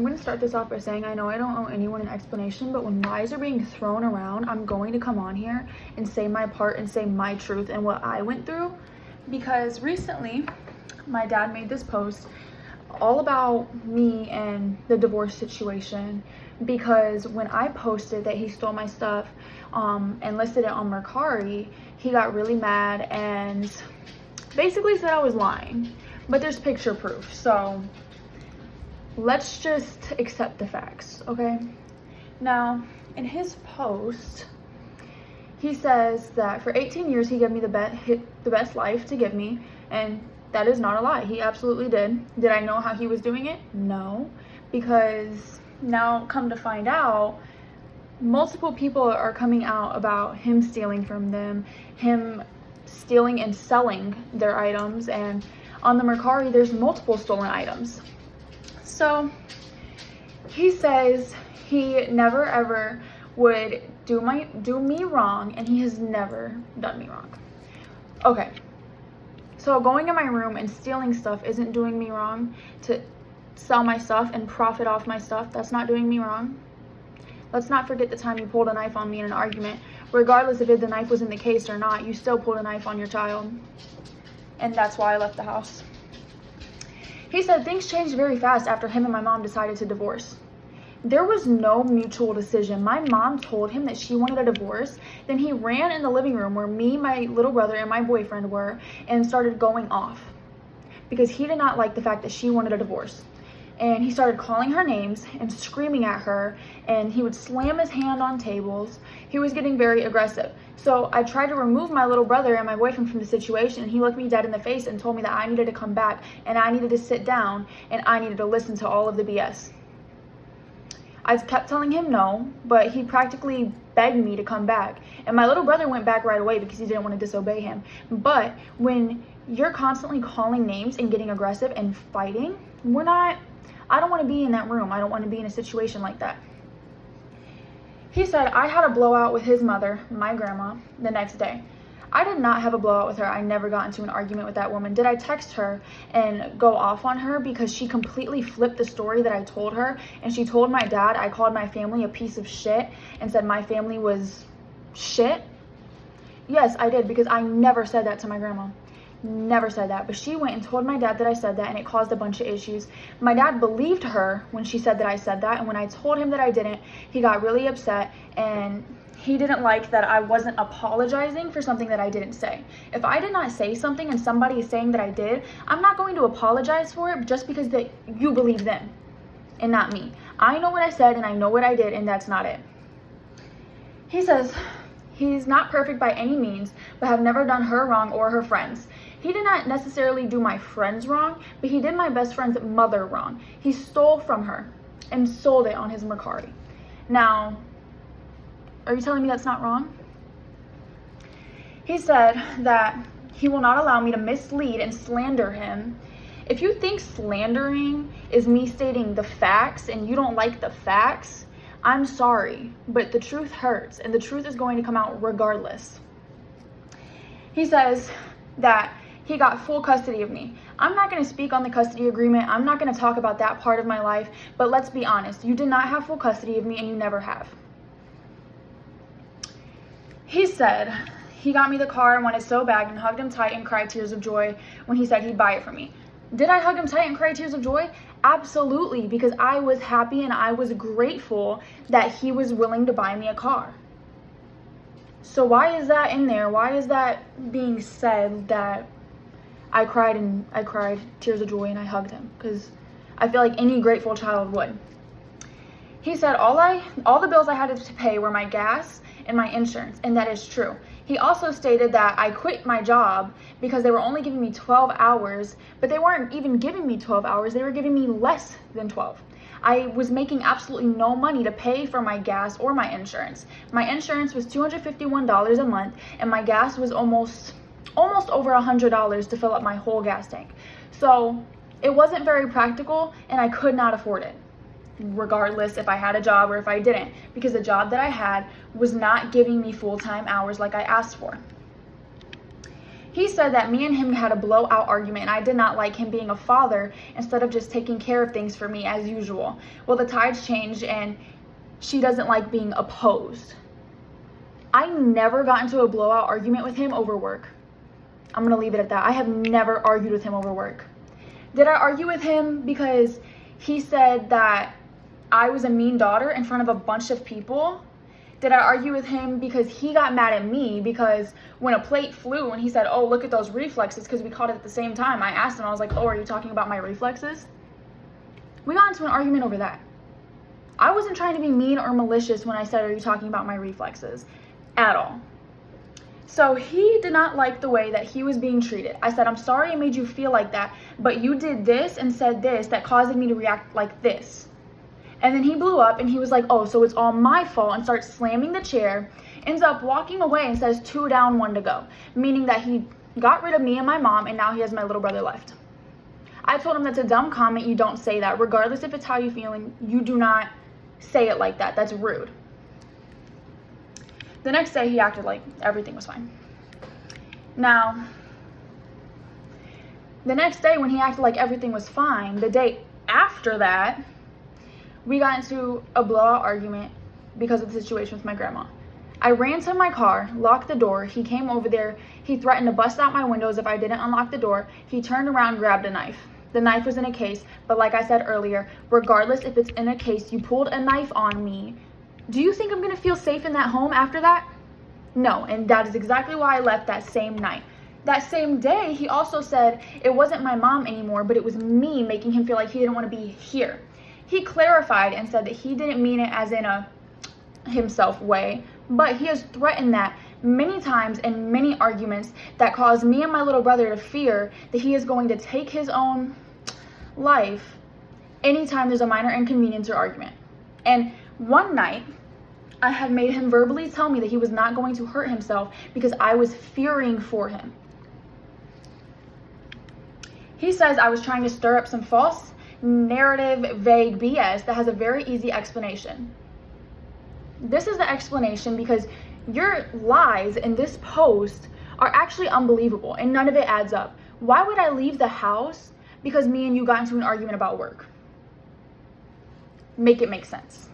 I'm going to start this off by saying I know I don't owe anyone an explanation, but when lies are being thrown around, I'm going to come on here and say my part and say my truth and what I went through. Because recently, my dad made this post all about me and the divorce situation, because when I posted that he stole my stuff and listed it on Mercari, he got really mad and basically said I was lying. But there's picture proof, so let's just accept the facts, okay? Now, in his post, he says that for 18 years he gave me the best life to give me, and that is not a lie. He absolutely did. Did I know how he was doing it? No, because now come to find out, multiple people are coming out about him stealing from them, him stealing and selling their items, and on the Mercari there's multiple stolen items. So he says he never ever would do me wrong, and he has never done me wrong. Okay, so going in my room and stealing stuff isn't doing me wrong. To sell my stuff and profit off my stuff, that's not doing me wrong. Let's not forget the time you pulled a knife on me in an argument. Regardless if the knife was in the case or not, you still pulled a knife on your child, and that's why I left the house. He said things changed very fast after him and my mom decided to divorce. There was no mutual decision. My mom told him that she wanted a divorce. Then he ran in the living room where me, my little brother, and my boyfriend were and started going off because he did not like the fact that she wanted a divorce. And he started calling her names and screaming at her, and he would slam his hand on tables. He was getting very aggressive. So I tried to remove my little brother and my boyfriend from the situation, and he looked me dead in the face and told me that I needed to come back and I needed to sit down and I needed to listen to all of the BS. I kept telling him no, but he practically begged me to come back. And my little brother went back right away because he didn't want to disobey him. But when you're constantly calling names and getting aggressive and fighting, I don't want to be in that room. I don't want to be in a situation like that. He said I had a blowout with his mother, my grandma, the next day. I did not have a blowout with her. I never got into an argument with that woman. Did I text her and go off on her because she completely flipped the story that I told her, and she told my dad I called my family a piece of shit and said my family was shit? Yes, I did, because I never said that to my grandma. Never said that, but she went and told my dad that I said that, and it caused a bunch of issues. My dad believed her when she said that I said that, and when I told him that I didn't, he got really upset, and he didn't like that I wasn't apologizing for something that I didn't say. If I did not say something and somebody is saying that I did, I'm not going to apologize for it just because that you believe them and not me. I know what I said and I know what I did, and that's not it. He says he's not perfect by any means, but have never done her wrong or her friends. He did not necessarily do my friends wrong, but he did my best friend's mother wrong. He stole from her and sold it on his Mercari. Now, are you telling me that's not wrong? He said that he will not allow me to mislead and slander him. If you think slandering is me stating the facts and you don't like the facts, I'm sorry, but the truth hurts, and the truth is going to come out regardless. He says that he got full custody of me. I'm not going to speak on the custody agreement. I'm not going to talk about that part of my life, but let's be honest. You did not have full custody of me, and you never have. He said he got me the car and wanted so bad and hugged him tight and cried tears of joy when he said he'd buy it for me. Did I hug him tight and cry tears of joy? Absolutely, because I was happy and I was grateful that he was willing to buy me a car. So why is that in there? Why is that being said that I cried tears of joy and I hugged him? Because I feel like any grateful child would. He said all the bills I had to pay were my gas and my insurance, and that is true. He also stated that I quit my job because they were only giving me 12 hours, but they weren't even giving me 12 hours. They were giving me less than 12. I was making absolutely no money to pay for my gas or my insurance. My insurance was $251 a month, and my gas was almost over $100 to fill up my whole gas tank. So it wasn't very practical, and I could not afford it, regardless if I had a job or if I didn't, because the job that I had was not giving me full-time hours like I asked for. He said that me and him had a blowout argument and I did not like him being a father instead of just taking care of things for me as usual. Well, the tides changed and she doesn't like being opposed. I never got into a blowout argument with him over work. I'm gonna leave it at that. I have never argued with him over work. Did I argue with him because he said that I was a mean daughter in front of a bunch of people? Did I argue with him because he got mad at me because when a plate flew and he said, oh, look at those reflexes, because we caught it at the same time. I asked him, I was like, oh, are you talking about my reflexes? We got into an argument over that. I wasn't trying to be mean or malicious when I said, are you talking about my reflexes? At all. So he did not like the way that he was being treated. I said, I'm sorry I made you feel like that, but you did this and said this that caused me to react like this. And then he blew up and he was like, oh, so it's all my fault, and starts slamming the chair, ends up walking away and says 2 down, 1 to go, meaning that he got rid of me and my mom and now he has my little brother left. I told him that's a dumb comment. You don't say that. Regardless if it's how you feeling, you do not say it like that. That's rude. The next day he acted like everything was fine. Now, the next day when he acted like everything was fine, the day after that, we got into a blowout argument because of the situation with my grandma. I ran to my car, locked the door. He came over there. He threatened to bust out my windows if I didn't unlock the door. He turned around, grabbed a knife. The knife was in a case, but like I said earlier, regardless if it's in a case, you pulled a knife on me. Do you think I'm gonna feel safe in that home after that? No, and that is exactly why I left that same night. That same day, he also said it wasn't my mom anymore, but it was me, making him feel like he didn't want to be here. He clarified and said that he didn't mean it as in a himself way, but he has threatened that many times in many arguments that caused me and my little brother to fear that he is going to take his own life anytime there's a minor inconvenience or argument. And one night, I had made him verbally tell me that he was not going to hurt himself because I was fearing for him. He says I was trying to stir up some false narrative, vague BS that has a very easy explanation. This is the explanation because your lies in this post are actually unbelievable and none of it adds up. Why would I leave the house because me and you got into an argument about work? Make it make sense.